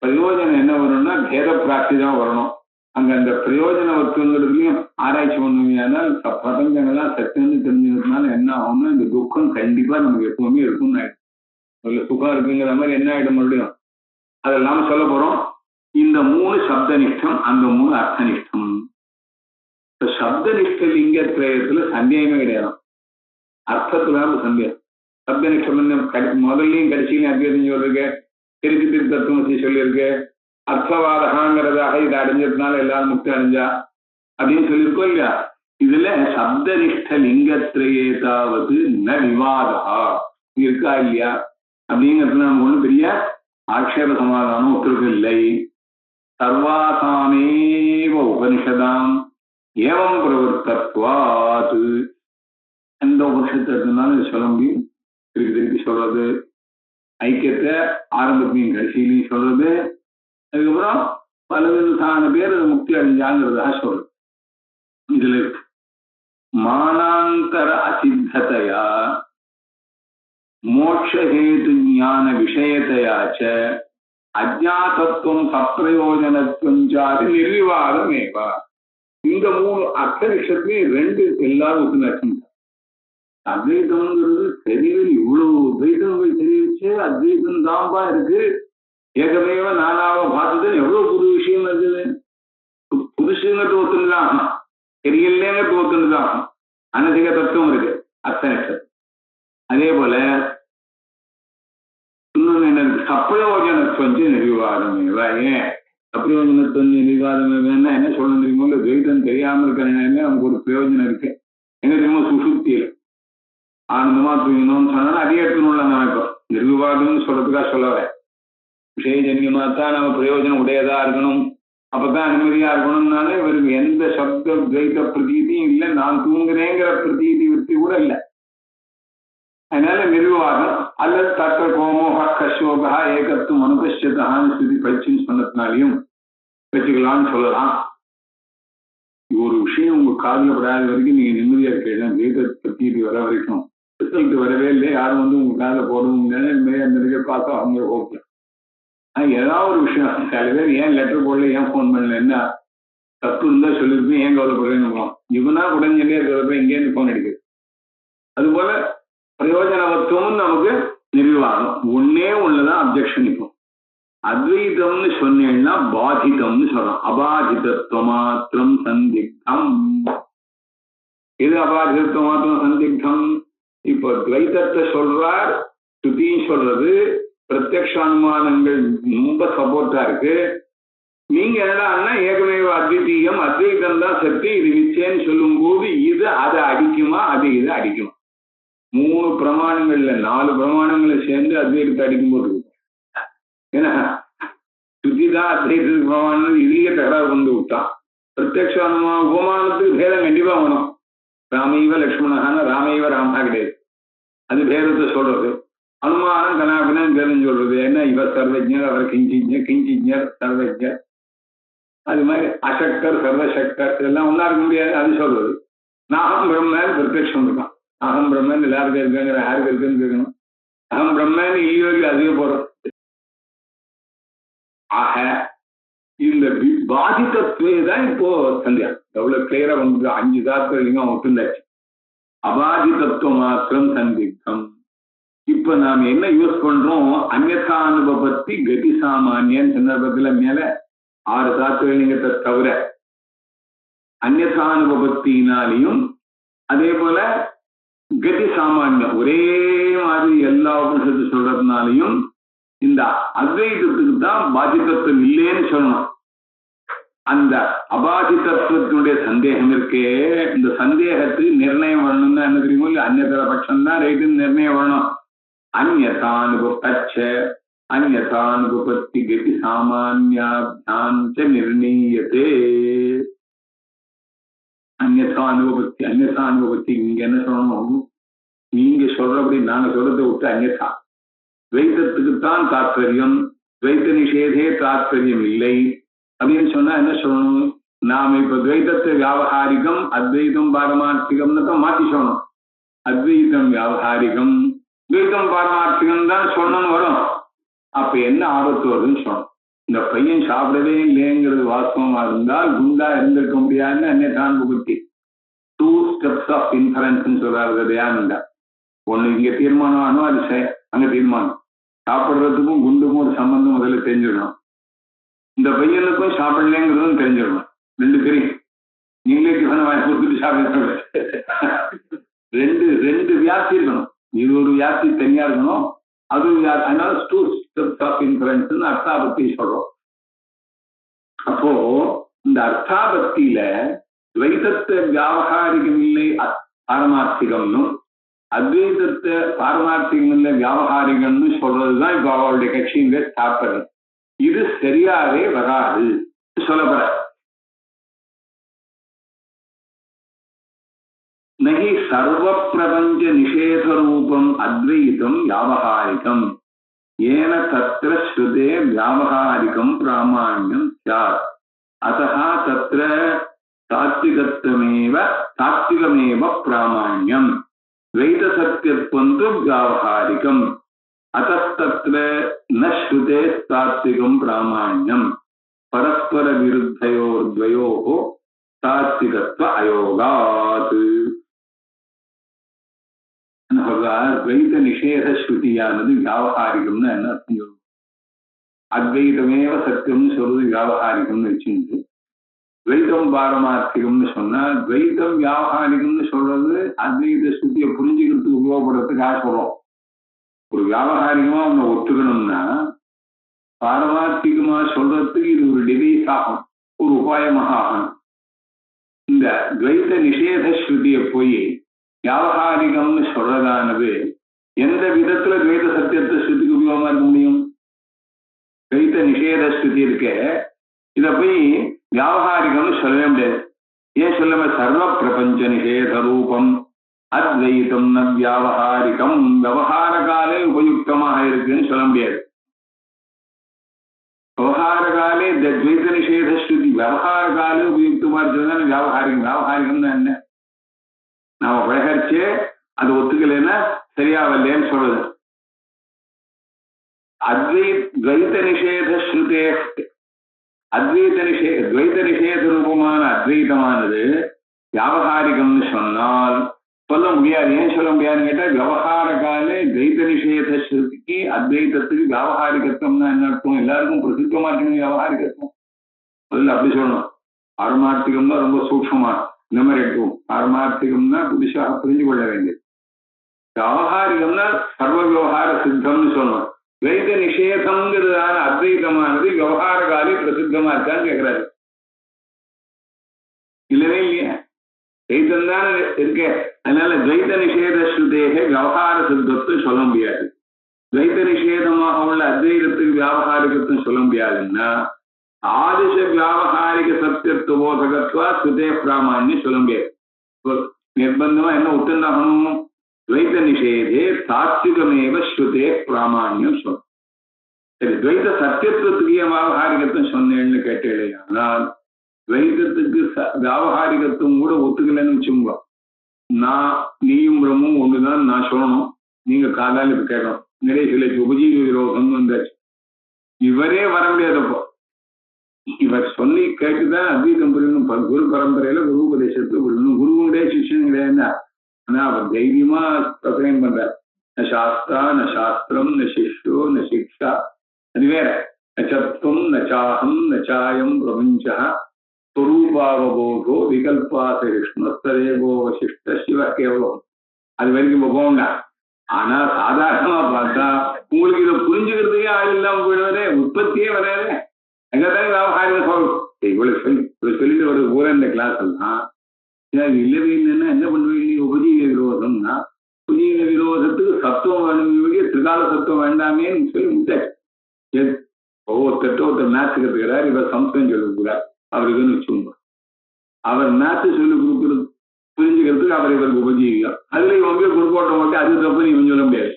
பிரயோஜனம் என்ன வரும்னா பேத பிராப்தி தான் வரணும். அங்க அந்த பிரயோஜன வத்துங்கிறதுலையும் ஆராய்ச்சி பண்ணுவீங்கன்னா பிரபஞ்சங்கள்லாம் சத்தியம்னு தெரிஞ்சதுனால என்ன ஆகும்னா இந்த துக்கம் கண்டிப்பா நமக்கு எப்பவுமே இருக்கும்னு ஆயிடும். அதுல சுகம் இருக்குங்கிற மாதிரி என்ன ஆயிடும் மறுபடியும் அதெல்லாம் சொல்ல போறோம். இந்த 3 சப்தனிஷ்டம், அந்த 3 அர்த்தனிஷ்டம். சப்தனிஷ்ட லிங்க திரயத்துல சந்தேகமே கிடையாது. அர்த்தத்துல சந்தேகம். சப்தனிஷ்டம் முதல்லையும் கடைசியிலையும் அத்வைதம் சொல்லிருக்கு. திருப்பி திருப்பி தத்துவமசி சொல்லியிருக்கு. அர்த்தவாதகாங்கிறதாக இதை அடைஞ்சதுனால எல்லாரும் முக்தி அடைஞ்சா அப்படின்னு சொல்லியிருக்கோம் இல்லையா? இதுல சப்தனிஷ்ட லிங்கத்திரேதாவது ந விவாதா இருக்கா இல்லையா அப்படிங்கிறதுல நம்ம ஒன்றும் பெரிய ஆட்சேப சமாதானம் ஒத்துருக்கு இல்லை. சர்வாசாமேவ உபனிஷதாம் ஏவம் பிரவர்த்தத்வாது. எந்த உபனிஷத்தை இருந்தாலும் சொல்ல முடியும். திருப்பி திருப்பி சொல்றது, ஐக்கியத்தை ஆரம்பத்தையும் கடைசியிலையும் சொல்றது, அதுக்கப்புறம் பலவிதமான பேர் முக்தி அடைஞ்சாங்கிறதாக சொல்றது. இதுல இருக்கு மானாந்தர அசித்ததையா மோட்சஹேது ஞான விஷயத்தையாச்ச அஜ்ஞாதத்துவம் சப்பிரயோஜனத்துவம் சாதி நிர்விவாதம் ஏவா. இந்த 3 அர்த்தனிஷத்துலயும் 2 எல்லாரும் ஒத்துனாச்சு. அத்வைதம்ங்கிறது தெரியவில் இவ்வளவு துவைதம் தெரிவிச்சு அத்வைதம் தான்பா இருக்கு. ஏகமேவ நானாவ பார்த்தது எவ்வளவு புது விஷயம் இருக்குது. புதுசுங்கிறது ஒத்துணுதான், தெரியலேங்கிறது ஒத்துணுதான். அனதிக தத்துவம் இருக்கு அர்த்தனிஷம். அதே போல இன்னொன்னு என்ன இருக்கு, சப்பிரயோஜனத்துவம் நிர்விவாதம். ஏன் சப்பிரயோஜனத்துவம் நிர்விவாதம் வேணா என்ன சொல்லணும் தெரியுமோ? இல்லை துவைதம் தெரியாம இருக்கிற நிலையில நமக்கு ஒரு பிரயோஜனம் இருக்கு. எங்க தெரியுமோ? சுசுப்தியில ஆனந்தமா தூங்கணும்னு சொன்னாலும் அதே எடுத்துணும்ல நினைப்போம். நிர்விவாதம்னு சொல்றதுக்காக சொல்லவே விஷயஜன்யமா தான் நம்ம பிரயோஜனம் உடையதா இருக்கணும், அப்பதான் நிம்மதியா இருக்கணும்னாலே இவருக்கு எந்த சப்த துவைத பிரதீதியும் இல்லை. நான் தூங்குறேங்கிற பிரதீதி விற்பி கூட இல்லை. அதனால நிர்விவாதம் அல்லது தக்க கோமோக கஷோகா ஏகத்துவம் அனுபஷ்யத்தான்னு சொல்லி பயிற்சின்னு சொன்னதுனாலையும் வச்சுக்கலாம்னு சொல்லலாம். ஒரு விஷயம் உங்க காதுல படாத வரைக்கும் நீங்க நிம்மதியா இருக்கீங்க. துவைத பிரதீதி வர வரைக்கும் ரிசல்ட் வரவே இல்லை. யாரும் உங்க காதுல போடணும் பார்த்தா அவங்க ஓகே. ஏதாவது ஒரு விஷயம் சில பேர் ஏன் லெட்டர் போடல, ஏன் போன் பண்ணல, என்ன தப்பு இருந்தா சொல்லிருப்பேன், ஏன் கவலைப்படுறேன்னு இவனா உடஞ்சே இருக்கிறப்ப இங்கேருந்து போன் அடிக்குது. அதுபோல பிரயோஜனவத்துவம் நமக்கு நிர்வாகம் ஒன்னே ஒண்ணுதான் அப்ஜெக்ஷன். இப்போ அத்வைதம்னு சொன்னேன்னா பாதிதம்னு சொல்றோம். அபாதிதத்துவ மாத்திரம் சந்திக்தம். இது அபாதிதத்துவ மாத்திரம் சந்திக்தம். இப்போ துவைதத்தை சொல்றார், ஸ்ருதியும் சொல்றது, பிரத்யக்ஷ அனுமானங்கள் ரொம்ப சப்போர்ட்டா இருக்கு. நீங்க என்னன்னா ஏகமேவ அத்விதீயம், அத்வைதம் தான் சக்தி, இது நிச்சயம்னு சொல்லும் போது இது அதை அடிக்குமா, அது இதை அடிக்குமா? 3 பிரமாணங்கள்ல 4 பிரமாணங்களை சேர்ந்து அத்வைதத்தை அடிக்கும் போது ஏன்னா சுத்திதான் அத்வைதத்துக்கு பிரமாணம் இதுலயே தகராறு கொண்டு விட்டான். பிரத்யக்ஷ உபமானத்துக்கு பேதம் கண்டிப்பா வேணும். ராமைவ லக்ஷ்மணான ராமைவ ராமா கிடையாது, அது பேதத்தை சொல்றது. அனுமானம் கனாபினம் பேதம் சொல்றது. என்ன இவர் சர்வஜர், அவர் கிஞ்சிஜர், கிஞ்சிஜர் சர்வஜர். அது மாதிரி அசக்தர் சர்வசக்தர் இதெல்லாம் ஒன்னா இருக்க முடியாது, அது சொல்றது. நாகம் பிரம்மன் பிரத்யக்ஷம் இருக்கான். அகம் பிரம்மன் எல்லாருக்கும் இருக்காங்க, யாருக்கு இருக்குன்னு இருக்கணும். அகம் பிரம்மன் இல்லையோக்கு அதுவே போறோம். ஆக இந்த பாதித்தத்துவே தான் இப்போ சந்தியா எவ்வளவு கிளியரா வந்து 5 தாத்பரியங்க ஒட்டுந்தாச்சு. அபாதிதத்துவம் மாத்திரம் சந்தித்தம். இப்ப நாம என்ன யூஸ் பண்றோம்? அந்யதா அனுபவத்தி கதி சாமானியன் சந்தர்ப்பத்துல மேல 6 தாத்பரியத்தை தவிர அந்யதா அனுபவத்தினாலையும் அதே போல கதி சாமானியம் ஒரே மாதிரி எல்லா உபனிஷத்து சொல்றதுனாலையும் இந்த அத்வைதத்துக்கு தான் பாதித்தத்துவம் இல்லைன்னு சொல்லணும். அந்த அபாதிதத்துவத்தினுடைய சந்தேகம் இருக்கே, இந்த சந்தேகத்துக்கு நிர்ணயம் வரணும்னா என்ன தெரியுமோ இல்ல, அந்நியதர பட்சம் தான் ரைட்டுன்னு நிர்ணயம் வரணும். அந்யதானுபவச்ச அந்யதானுபவத்தி கதி சாமான்யாப்யாஞ்ச நிர்ணீயதே. அந்யதானுபவத்தி இங்க என்ன சொல்லணும்? நீங்க சொல்றபடி நாங்க சொல்றதை விட்டு அந்யதா துவைத்தத்துக்குத்தான் தாத்பரியம், துவைத்த நிஷேதே தாத்பரியம் இல்லை அப்படின்னு சொன்னா என்ன சொல்லணும்? நாம இப்ப துவைத்தத்தை வியாபகாரிகம், அத்வைதம் பாரமார்த்திகம்னு தான் மாத்தி சொல்லணும். அத்வைதம் வியாபகாரிகம், துவைத்தம் பாரமார்த்திகம் தான் சொல்லணும்னு வரும். அப்ப என்ன ஆபத்து வருதுன்னு சொல்லணும். இந்த பையன் சாப்பிடவே இல்லைங்கிறது வாஸ்தவமா இருந்தால் குண்டா இருந்திருக்க முடியாதுன்னு அந்நியதானுபவத்தி 2 steps ஆஃப் இன்ஃபரன்ஸ் சொல்றாரு தயானந்தா. ஒண்ணு இங்க தீர்மானம் ஆனோ, அது அங்க தீர்மானம். சாப்பிடுறதுக்கும் குண்டுக்கும் ஒரு சம்பந்தம் முதல்ல தெரிஞ்சிடணும். இந்த பையனுக்கும் சாப்பிடலங்கிறதும் தெரிஞ்சிடணும். 2 தெரியும். நீங்களே டிஃபன் வாங்கி கொடுத்துட்டு சாப்பிட ரெண்டு வியாப்தி இருக்கணும். இது ஒரு வியாப்தி தனியா இருக்கணும், அது அதனால 2 steps ஆஃப் இன்ஃபரன்ஸ் அர்த்தாபக்தி சொல்றோம். அப்போ இந்த அர்த்தாபக்தியில துவைதத்தை வியாபகாரிகம் இல்லை பாரமார்த்திகம்னு, அத்வைதத்தை பாரமார்த்திகம் இல்லை வியாபகாரிகம்னு சொல்றதுதான் இப்ப அவருடைய கட்சியில தாற்பயம். இது சரியாவே வராது சொல்லப்பட. நகி சர்வ பிரபஞ்ச நிஷேத ரூபம் அத்வைதம் வியாபகாரிகம் ஏன தத்ர ஸ்ருதே வியாபகாரிகம் பிராமாண்யம் ஸ்யாத். அத்தஹ தத்ர தாத்விகமேவ பிராமாண்யம் துவைத சத்யத்வம் து வியாபகாரிகம் அத்தஸ்தத்ர ந ஸ்ருதே தாத்விகம் பிராமாண்யம் பரஸ்பர விருத்தயோர்த்வயோஹ தாத்விகத்வ அயோகாத். துவைத நிஷேத ஸ்ருதியானது வியாபகாரிகம்னு என்ன அர்த்தம்? அத்வைதமேவ சத்தியம்னு சொல்றது வியாபகாரிகம்னு வச்சுட்டு, துவைதம் பாரமார்த்திகம்னு சொன்னா துவைதம் வியாபகாரிகம்னு சொல்றது அத்வைத ஸ்ருதியை புரிஞ்சுக்கிறதுக்கு உபயோகப்படுறதுக்காக சொல்றோம். ஒரு வியாபகாரிகமா ஒண்ணு ஒத்துக்கணும்னா பாரமார்த்திகமா சொல்றதுக்கு இது ஒரு டிவைஸ் ஆகும், ஒரு உபாயமாக ஆகணும். இந்த துவைத நிஷேத ஸ்ருதியை போய் வியாபகாரிகம்னு சொல்றதானது எந்த விதத்துல துவைத சத்தியத்தை ஸ்ருதிக்கு உபயோகமா இருக்க முடியும்? துவைத நிஷேத ஸ்ருதி இருக்க, இத போய் வியாபகாரிகம்னு சொல்லவே முடியாது. ஏன் சொல்ல? சர்வ பிரபஞ்ச நிஷேத ரூபம் அத்வைதம் ந வியாபகாரிகம், விவகார காலே உபயுக்தமாக இருக்குன்னு சொல்ல முடியாது. விவகார காலே துவைத நிஷேத ஸ்ருதி விவகார காலே உபயுக்தமா இருக்கிறது வியாபகாரிகம். வியாபகாரிகம்னா என்ன? நாம பழகரிச்சே அது ஒத்துக்கலைன்னா சரியா வரலன்னு சொல்றது. துவைத நிஷேத ஸ்ருதே துவைத நிஷேத ரூபமான அத்வைதமானது வியாபகாரிகம்னு சொன்னால் சொல்ல முடியாது. ஏன் சொல்ல முடியாதுன்னு கேட்டா, விவகார காலே துவைத நிஷேத ஸ்ருதிக்கு அத்வைதத்துக்கு வியாபகாரிகத்துவம்னா என்ன அர்த்தம்? எல்லாருக்கும் பிரசித்தமா இருக்கணும் வியாபகாரிகத்துவம். முதல்ல அப்படி சொல்லணும். பாரமார்த்திகம்னா ரொம்ப சூக்ஷமா இந்த மாதிரி எடுத்துவோம். பாரமார்த்திகம்னா புதுசாக புரிஞ்சு கொள்ள வேண்டியது. வியாபகாரிகம்னா சர்வ விவகார சித்தம்னு சொல்லணும். துவைத நிஷேதம்ங்கிறதான அத்வைதமானது விவகார காலே பிரசித்தமா இருக்கான்னு கேட்கிறாரு. இல்லவே இல்லையா? துவைத்தம் தானே இருக்க. அதனால துவைத நிஷேத ஸ்ருதேக விவகார சித்தத்துவம் சொல்ல முடியாது. துவைத நிஷேதமாக உள்ள அத்வைதத்துக்கு வியாபகாரிகத்துவம் சொல்ல முடியாதுன்னா ஆதிச வியாபகாரிக சத்தியத்துவோதகத்வா ஸ்ருதே பிராமான்யம் சொல்ல முடியாது. நிர்பந்தமா என்ன உத்தந்தாகணும்? துவைத நிஷேதே தாத்விகமேவ ஸ்ருதே பிராமான்யம் சொல்லும். சரி, துவைத சத்தியத்துவத்துக்கு வியாபகாரிகத்துவம் சொன்னேன்னு கேட்டேன். ஆனால் துவைதத்துக்கு வியாபகாரிகத்துவம் கூட ஒத்துக்கலன்னு வச்சுக்கோங்க. நான் நீயும் பிரம்மும் ஒண்ணுதான் நான் சொல்லணும், நீங்க காதால இப்ப கேட்கணும். நிறைய சில உபஜீவ விரோதம் வந்தாச்சு. இவரே வர முடியாதப்போ இவர் சொல்லி கேட்டுதான் அத்வைதம் புரியணும். குரு பரம்பரையில குரு உபதேசத்துக்கு புரியணும். குருவுடைய சிஷ்யன் கிடையாது. ஆனா அவர் தைரியமா பிரசங்கம் பண்றார். ந சாஸ்திரா ந சாஸ்திரம் ந சிஷ்யோ ந சிக்ஷா. அது வேற. நச்சத்துவம் நச்சாகம் நச்சாயம் பிரபஞ்சா ஸ்வரூபாவபோதோ விகல்பாசகிருஷ்ணஸ்தரேகோ வசிஷ்ட சிவ கேவலம். அது வரைக்கும் போகோங்க. ஆனா சாதாரணமா பார்த்தா உங்களுக்கு இதை புரிஞ்சுக்கிறதுக்கே ஆள் இல்லாம போயிடுவாரு, உற்பத்தியே வராது. எங்கதான் வியாபாரம் சொல்லணும். இவ்வளவு சொல்லிட்டு ஒரு ஊர இந்த கிளாஸ் எல்லாம் இல்லவே இல்லைன்னா என்ன பண்ணுவீங்க? உபஜீவ விரோதம்னா உபஜீவ விரோதத்துக்கு சத்துவம் வேணும், திரிகால சத்துவம் வேண்டாமேன்னு சொல்லி முடிச்சாச்சு. ஒருத்தர் மேத்ஸ் கத்துக்கிறார், இவர் சம்ஸ்கிருதம் சொல்லி கொடுக்குறார். அவருக்குன்னு வச்சுக்கோங்க. அவர் மேத்ஸ் சொல்லி கொடுக்குறது புரிஞ்சுக்கிறதுக்கு அவர் இவருக்கு உபஜீவியம். அதுல இவங்க குறுக்கோட்டம் போட்டு அது தப்பு நீ சொல்ல முடியாது.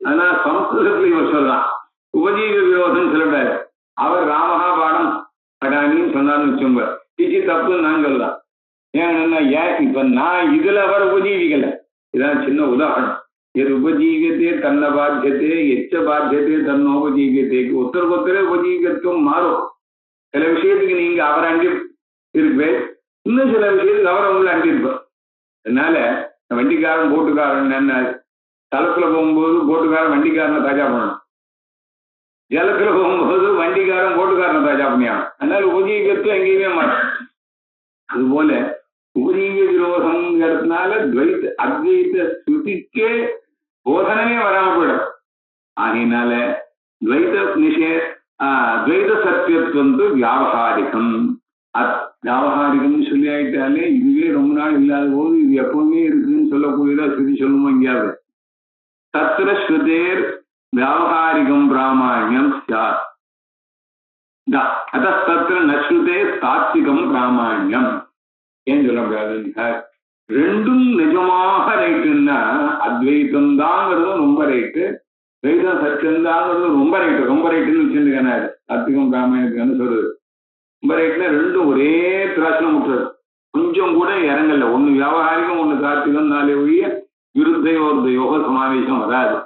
ஆனா சம்ஸ்கிருதத்துல இவர் சொல்றான் உபஜீவ விரோதம் சொல்லக்கூடாது. அவர் ராமஹா பாடம் படானின்னு சொன்னார்னு வச்சுங்க, இது தப்புன்னு நான் சொல்லலாம். ஏன்னா இப்ப நான் இதுல அவர் உபஜீவிக்கல. இதான் சின்ன உதாரணம். எது உபஜீவியத்தே தன்ன பாத்தியத்தே எச்ச பாத்தியத்தே தன்னோபஜீவியத்தேக்கு ஒருத்தருக்கு உபஜீவியத்துவம் மாறும். சில விஷயத்துக்கு நீங்க அவரை அண்டி இருப்பேன், இன்னும் சில விஷயத்துக்கு அவரை உங்களை அண்டிருப்பேன். அதனால வண்டிக்காரன் போட்டுக்காரன் என்ன தளத்துல போகும்போது போட்டுக்காரன் வண்டிக்காரனை தாஜா பண்ணணும், ஜலத்துல போகும்போது வண்டிக்காரன் போட்டுக்காரனை தாஜா பண்ணியான். அதனால உபஜீவியத்துவம் எங்கேயுமே மாறும். அதுபோல உபஜீவிய விரோதம்ங்கிறதுனால துவைத அத்வைத ஸ்ருதிக்கே போதனமே வராம போயிடும். ஆகையினால துவைத சத்தியத்துவம் வியாபகாரிகம். வியாபகாரிகம்னு சொல்லி ஆயிட்டாலே இதுவே ரொம்ப நாள் இல்லாத போது இது எப்பவுமே இருக்குன்னு சொல்லக்கூடியதா ஸ்ருதி சொல்லுமா எங்கேயாவது? தத்திர ஸ்ருதேர் வியாபகாரிகம் பிராமாண்யம் சாத். அத்தத்திர நஸ்ருதே தாத்விகம் பிராமாண்யம். ஏன் சொல்ல முடியாது? ரெண்டும் நிஜமாக ரைட்டுன்னா அத்வைத்தம் தாங்கிறதும் ரொம்ப ரைட்டு, துவைதம் சத்தியம் தாங்கிறதும் ரொம்ப ரைட்டு. ரொம்ப ரைட்டுன்னு வச்சுருக்கேன். தாத்விகம் பிராமாயணத்துக்கு சொல்றது ரொம்ப ரைட்ல ரெண்டும் ஒரே திராட்சை முட்டுறது. கொஞ்சம் கூட இறங்கல. ஒண்ணு வியாபகாரிகம் ஒண்ணு தாத்விகம். நாளே ஒழிய விருத்தையோர்தையோக சமாவேசம் வராது.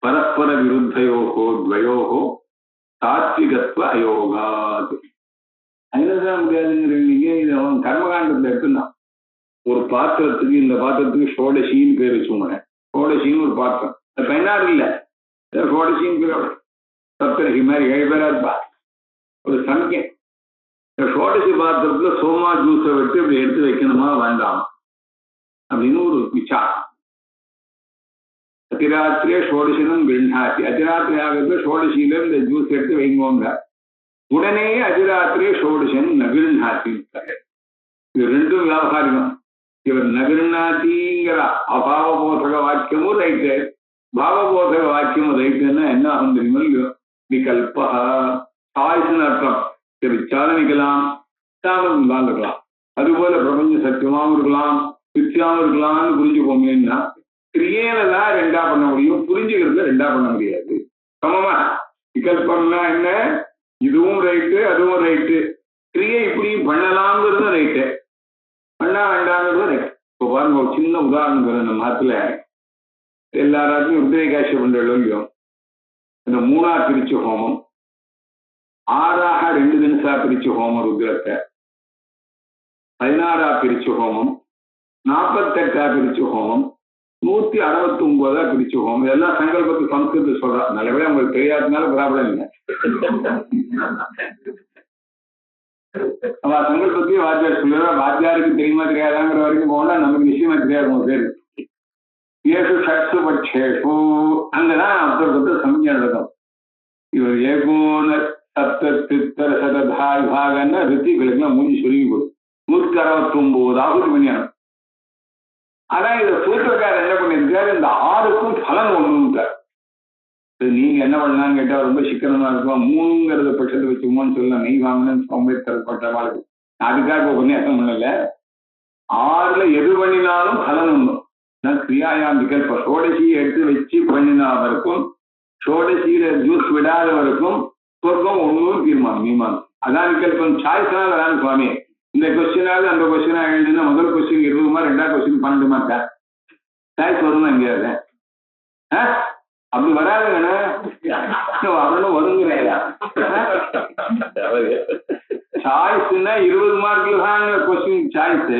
பரஸ்பர விருத்தையோகோ துவயோகோ தாத்விகத்துவ அயோகாது. அதுதான் முடியாதுங்கிறீங்க. இது அவன் கர்மகாண்டத்துல எடுத்துனான். ஒரு பாத்திரத்துக்கு இந்த பாத்திரத்துக்கு ஷோடசின்னு பேர் வச்சுக்கோங்க. ஷோடசின்னு ஒரு பாத்திரம், அது 16 இல்லை, ஷோடசின்னு பேர். சப்தரிசி மாதிரி 7 பேரா இருப்பா. ஒரு சமைக்க இந்த ஷோடசி பாத்திரத்துல சோமா ஜூஸை விட்டு இப்படி எடுத்து வைக்கணுமா வேண்டாமா அப்படின்னு ஒரு விசாரம். அதிராத்திரியே ஷோடசினும் கிருண்ணாத்தி. அதிராத்திரி ஆகிறது ஷோடசியில இந்த ஜூஸ் எடுத்து வைங்கோங்க. உடனே அதிராத்திரியே ஷோடசன் நகிருநாத்தி. இது ரெண்டும் வியாபாரிகம். இவர் நகிருநாத்திங்கிற அபாவபோதக வாக்கியமும் ரைட்டு, பாவபோதக வாக்கியமும் ரைட்டுன்னா என்ன ஆகும் தெரியுமா? விகல்பா சாய்ஸ்ன்னு அர்த்தம். பிரிச்சாலும் நிற்கலாம், தாமதம் இருக்கலாம். அதுபோல பிரபஞ்ச சத்தியமாகவும் இருக்கலாம், பிரிச்சாவும் இருக்கலாம்னு புரிஞ்சுக்கோங்கன்னா கிரியையில தான் ரெண்டா பண்ண முடியும், புரிஞ்சுக்கிறதுல ரெண்டா பண்ண முடியாது. சமமா விகல்பம்னா என்ன? இதுவும் ரைட்டு அதுவும் ரைட்டு. கிரியை இப்படி பண்ணலாம்ங்கிறதும் ரைட்டு, பண்ணா வேண்டாங்கிறதும் ரைட்டு. இப்போ பாருங்க, ஒரு சின்ன உதாரணம் சொல்ல. நம்ம மாத்துல எல்லாராத்தையும் உத்திரேகாட்சி பண்றோம். இந்த 3ஆ பிரிச்சு ஹோமம், 6ஆக 2 தினசா பிரிச்சு ஹோமம் ருத்ரத்தை, 16ஆ பிரிச்சு ஹோமம், 48ஆ பிரிச்சு ஹோமம், 169ஆ பிரிச்சு ஹோமம். இதெல்லாம் சங்கல்பத்து சம்ஸ்கிருத சொல்றா. நல்லபடியா உங்களுக்கு தெரியாததுனால ப்ராப்ளம் இல்லை. அவ சங்கல்பத்தையும் வாத்தியார் சொல்லுவா. வாத்தியாருக்கு தெரியுமா தெரியாதாங்கிற வரைக்கும் போனா நமக்கு விஷயமா தெரியாது. உங்க பேரு ஏசு சட்சு பட்சேஷு அங்கதான் அப்புறப்பட்ட சமயம் நடக்கும். இவர் ஏகோன சப்த தித்தர சததா விபாகன்னா ரித்திகளுக்குலாம் மூஞ்சி சொல்லி போடும். 169 ஆகுதி மணியானம். ஆனா இதை சூத்திரக்காரர் என்ன பண்ணியிருக்காரு, இந்த 6க்கும் பலன் ஒண்ணுட்டார். நீங்க என்ன பண்ணலான்னு கேட்டா ரொம்ப சிக்கனமா இருக்கும். 3ங்கிறத பட்சத்தை வச்சுக்கோன்னு சொல்லலாம். நெய் வாங்கினு சோம்பேறித்தரப்பட்ட வாழ்க்கை. அதுக்காக இப்போ உபன்யாசம் பண்ணல. 6ல எது பண்ணினாலும் பலன் ஒண்ணும். கிரியாயாம் விகல்ப ஷோடசியை எடுத்து வச்சு பண்ணினவருக்கும் ஷோடசியில ஜூஸ் விடாதவருக்கும் சொர்க்கம் ஒன்றும் தீர்மானம் மீமானம். அதான் விகல்பம். சாய்ஸ்னா வராது சுவாமி. இந்த கொஸ்டினாவது அந்த கொஸ்டினா எழுதுனா முதல் கொஸ்டின் 20 மார்க், 2வது கொஸ்டின் 12 மார்க். சாய்ஸ் வரும் எங்கேயாவது? அப்படி வராதுங்கண்ணா. வரணும் வருங்கிறா. சாய்ஸ்னா 20 மார்க்ல தான் கொஸ்டின் சாய்ஸ்.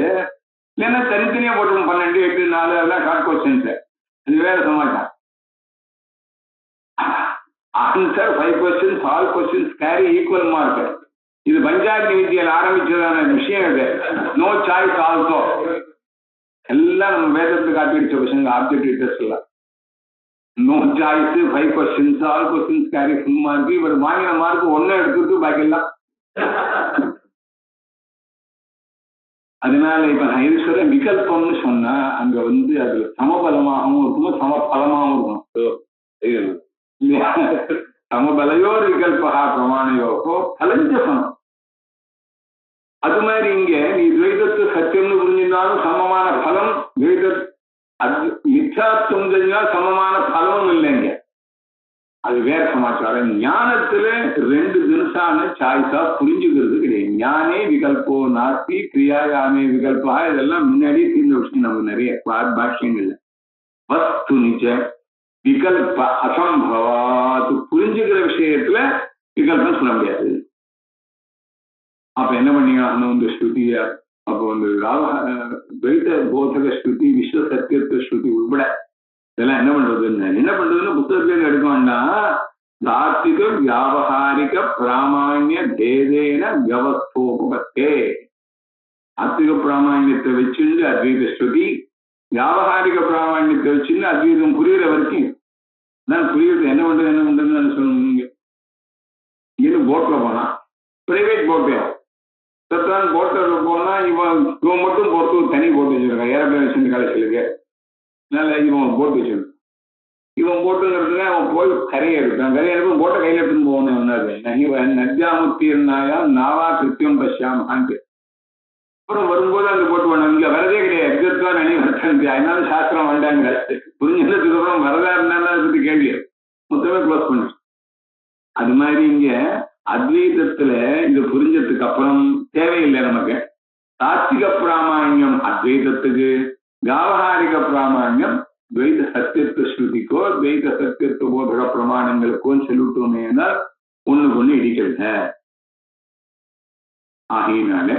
இல்லைன்னா தனித்தனியா போட்டு 12, 8, 4 அதெல்லாம் ஷார்ட் கொஸ்டின்ஸ். அது வேற சமாச்சாரம். Answer 5 questions, all questions carry equal mark. இது பஞ்சாயத்து வித்தியில் ஆரம்பிச்சதான விஷயம். இது நோ சாய்ஸ் ஆல்சோ. எல்லாம் நம்ம வேதத்தை காப்பிடிச்ச கொஸ்டின் ஆப்ஜெக்டிவ் டெஸ்ட்ல no choice, 5 questions, all questions carry full mark. இவர் வாங்கின மார்க் 1 எடுத்துட்டு பாக்கி எல்லாம். அதனால இப்ப நான் இது சொல்ற விகல்பம்னு சொன்னா அங்க அதுல சமபலமாகவும் இருக்கும், சமபலமாகவும் இருக்கும். சமபலையோ விகல்பா பிரமாணையோகோ பலஞ்ச சமம். அது மாதிரி இங்க நீ துவைதத்து சத்தியம்னு புரிஞ்சிருந்தாலும் சமமான பலம், துவைத மிச்சாத்துவம் தெரிஞ்சால் சமமான பலமும் இல்லைங்க. அது வேற சமாச்சாரம். ஞானத்துல 2 தினசான சாய்ஸா புரிஞ்சுக்கிறது கிடையாது. ஞானே விகல்போ நாஸ்தி கிரியாயாமே விகல்பா. இதெல்லாம் முன்னாடியே தீர்ந்த விஷயம். நம்ம நிறைய பாஷ்யங்கள்ல வஸ்து நிச்ச விகல்ப அசம்பவாத்து புரிஞ்சுக்கிற விஷயத்துல விகல்பம் சொல்ல முடியாது. அப்ப என்ன பண்ணீங்க ஸ்ருதிய அப்போ துவைத போதக ஸ்ருதி, விஸ்வ சத்தியத்துவ ஸ்ருதி உட்பட இதெல்லாம் என்ன பண்றதுன்னு புத்தகத்துல எடுக்கணும்னா தார்த்திக வியாபகாரிக பிராமான்ய பேதேன வியவஸ்தோபத்தே. ஆத்திக பிராமான்யத்தை வச்சுட்டு அத்வைத ஸ்ருதி, வியாபகாரிக பிராமான்யத்தை வச்சுட்டு அத்வைதம் புரியுற வரைக்கும் நான் புரியுறது என்ன பண்றதுன்னு சொல்லணுங்க. இங்க போட்ல போனா பிரைவேட் போட்டு சத்தான் போட்டில் போனா இவன் மட்டும் போட்டு தனி போட்டு வச்சிருக்கான். ஏரோப்ளேன் காலேஜ்களுக்கு அதனால இவன் போட்டு வச்சிருக்கான். இவன் போட்டுங்கிறதுல அவன் போய் கரையை எடுத்தான். கரையை எடுத்து போட்டை கையில் எடுத்துன்னு போகணும். நத்யாமுத்தீர்னாயா நாவா கிருத்தியம் பஷ்யாமான்ட்டு. அப்புறம் வரும்போது அந்த போட்டு வேணும். இங்க வரதே கிடையாது. எதிர்த்தான் நினைவு. அதனால சாஸ்திரம் வேண்டாங்க. புரிஞ்சதுக்கு அப்புறம் வரதா இருந்தாலும் அதை பத்தி கேள்வி மொத்தமே க்ளோஸ் பண்ணு. அது மாதிரி இங்க அத்வைதத்துல இது புரிஞ்சதுக்கு அப்புறம் தேவையில்லை நமக்கு. தாத்விக பிராமான்யம் அத்வைதத்துக்கு, வியாபகாரிக பிராமான்யம் துவைத சத்தியத்துவ ஸ்ருதிக்கோ துவைத சத்தியத்துவ போதக பிரமாணங்களுக்கோ சொல்லிட்டோமே ஒண்ணுக்கு இடிக்கல. ஆகையினால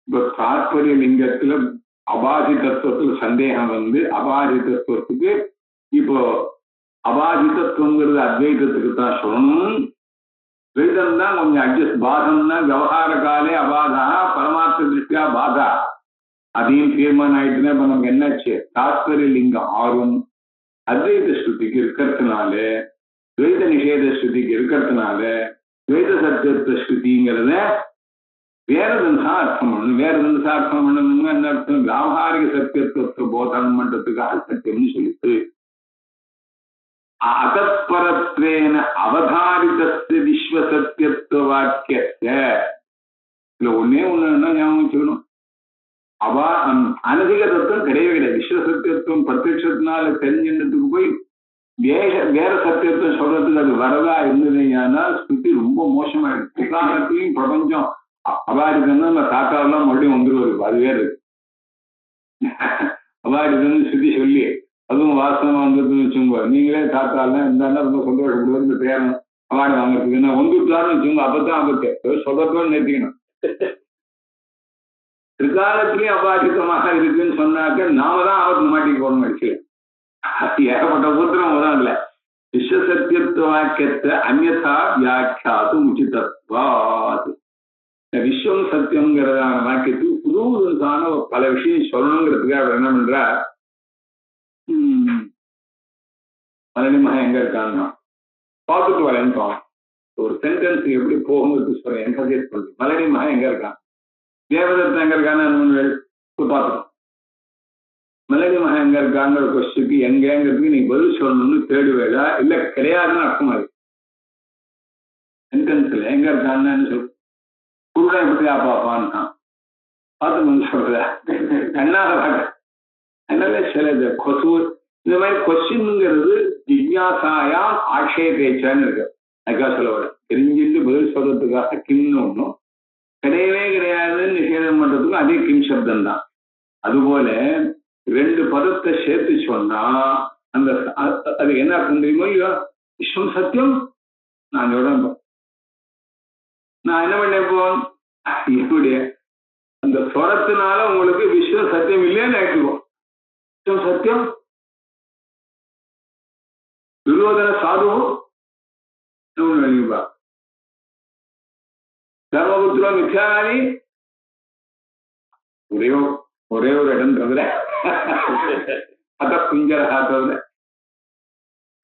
இப்ப தாற்பரிய லிங்கத்துல அபாதி தத்துவத்துல சந்தேகம் அபாதி தத்துவத்துக்கு இப்போ அபாதி தத்துவங்கிறது அத்வைதத்துக்கு தான் சொல்லணும். துவைதம் தான் கொஞ்சம் அட்ஜஸ்ட். பாதம்னா விவகார காலே அபாதா, பரமார்த்த திருஷ்டியா பாதா. அதையும் தீர்மானம் ஆயிட்டுன்னா இப்ப நமக்கு என்னாச்சு, தாத்பரிய லிங்கம் 6ம் அத்வைத ஸ்ருதிக்கு இருக்கிறதுனால, துவைத நிஷேத ஸ்ருதிக்கு இருக்கிறதுனால துவைத சத்தியத்துவ ஸ்ருதிங்கிறத வேற தினசா அர்த்தம் பண்ணணும். வேற தினசா அர்த்தம் பண்ணணும்னா என்ன அர்த்தம், வியாபாரிக சத்தியத்துவத்தை போதனம் பண்றதுக்காக சத்தியம்னு சொல்லிட்டு அதத்பரத்வேன அவதாரிதஸ்ய விஸ்வ சத்தியத்துவ வாக்கியஸ்ய இல்ல ஒன்னே ஒண்ணுன்னா ஞாபகம் வச்சுக்கணும். அனதிக தத்துவம் கிடையவே கிடையாது. விஸ்வ சத்தியத்துவம் பிரத்யட்சத்தினால தெரிஞ்சுன்றதுக்கு போய் வேற சத்தியத்துவம் சொல்றதுக்கு அது வரதா இருந்ததுன்னா ஸ்ருதி ரொம்ப மோசமாயிடுச்சு. காலத்தையும் பிரபஞ்சம் அபாரிதம்னா நம்ம தாத்தாவெல்லாம் மறுபடியும் வந்துருவாரு. அது வேறு அபாரிதம்னு ஸ்ருதி சொல்லி அதுவும் வாசமா வந்ததுன்னு வச்சுங்க. நீங்களே தாத்தாலாம் இருந்தாலும் ரொம்ப சந்தோஷப்படுவது இந்த பேரன் அவார்டு வாங்குறதுக்கு நான் வந்துட்டாருன்னு வச்சுங்க. அப்பதான் ஆபத்து சொல்றதோடு நிறுத்திக்கணும். பிற்காலத்திலேயும் அபாரிதமாக இருக்குன்னு சொன்னாக்க நாம தான் ஆபத்து மாட்டிக்கு போகணும். அடிச்சு ஏகப்பட்ட உத்தரவு தான் இல்லை. விஸ்வ சத்தியத்துவ வாக்கியத்தை அந்யதா வியாக்கியாது உச்சிதத்வாத். விஸ்வம் சத்தியம்ங்கிறதான வாக்கியத்துக்கு புதுசான பல விஷயம் சொல்லணுங்கிறதுக்காக அவர் என்ன பண்றா, மலடி மகன் எங்க இருக்கான்னா பார்த்துட்டு வரேன்னு ஒரு சென்டென்ஸ் எப்படி போகுங்கிறது சொல்றேன், எம்பசைஸ் பண்றேன். மலடி மகன் எங்க இருக்கான், தேவதத்தன் எங்க இருக்கான்னு பார்த்துட்டோம். மலடி மகன் எங்க இருக்காங்கிற கொஸ்டினுக்கு எங்கிறதுக்கு நீ பதில் சொல்லணும்னு தேடுவேடா இல்ல கிடையாதுன்னு அர்த்தம் அது. சென்டென்ஸ்ல எங்க இருக்கான்னு சொல்லு, குருடா எப்படியா பாப்பான்னு பார்த்து சொல்ற கண்ணாக அதனால சில கொசு இந்த மாதிரி கொஸ்டின்ங்கிறது ஜிக்ஞாசாயாம் ஆட்சேபேச்சான்னு இருக்கு. அதுக்காக சொல்ல வர தெரிஞ்சுட்டு பதில் சொல்றதுக்காக கிம்னு ஒண்ணும் கிடையவே கிடையாதுன்னு நிஷேதம் பண்றதுக்கும் அதே கிம் சப்தம் தான். அதுபோல ரெண்டு பதத்தை சேர்த்து சொன்னா அந்த அது என்ன அர்த்தம் தெரியுமோ இல்லையோ, விஸ்வம் சத்தியம் நான் சொல்றேன். நான் என்ன பண்ணேன் இப்போ என்னுடைய அந்த சொரத்தினால உங்களுக்கு விஸ்வம் சத்தியம் இல்லையான்னு ஆயிடுவோம். விஸ்வம் சத்தியம் துரியோதன சாதுவும் தர்மபுத்திரோ மித்யாவாதி ஒரே ஒரு இடம் தவிர அத குஞ்சரா தவிர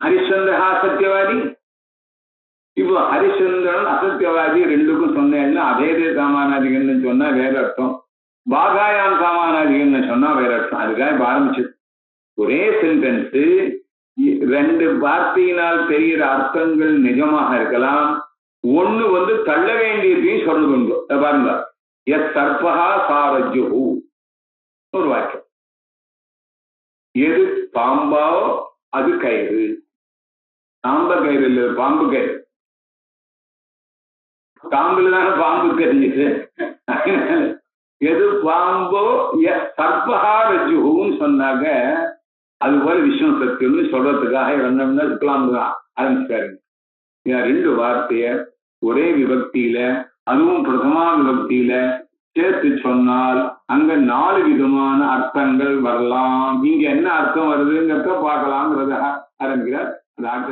ஹரிச்சந்திரா சத்தியவாதி. இப்போ ஹரிச்சந்திரன் அசத்தியவாதி ரெண்டுக்கும் சொன்னேன்னா அதே சாமானாதிகன்னு சொன்னா வேற அர்த்தம், பாகாயான் சாமானாதிகன்னு சொன்னா வேற அர்த்தம். அதுக்காக ஆரம்பிச்சது ஒரே சென்டென்ஸ் ரெண்டு வார்த்தையினால் தெரிகிற அர்த்தங்கள் நிஜமாக இருக்கலாம். ஒண்ணு தள்ள வேண்டியதையும் சொல்றது உண்டு. பாருங்க, எஸ் சர்பகா சாரஜு ஒரு வாக்கியம், எது பாம்பாவோ அது கயிறு. சாம்ப கயிறு இல்ல, பாம்பு கயிறு. காம்புல தானே பாம்பு தெரிஞ்சுது. எது பாம்போ எஸ் சர்பகா ரஜுன்னு சொன்னாங்க. அது போல விஷ்ணு சத்தியம்னு சொல்றதுக்காக வந்தோம்னா இருக்கலாம் ஆரம்பிச்சாருங்க. ரெண்டு வார்த்தைய ஒரே விபக்தியில அதுவும் பிரதமா விபக்தியில சேர்த்து சொன்னால் அங்க 4 விதமான அர்த்தங்கள் வரலாம். இங்க என்ன அர்த்தம் வருதுங்கிறத பார்க்கலாம்ங்கிறத ஆரம்பிக்கிறார். அது அடுத்த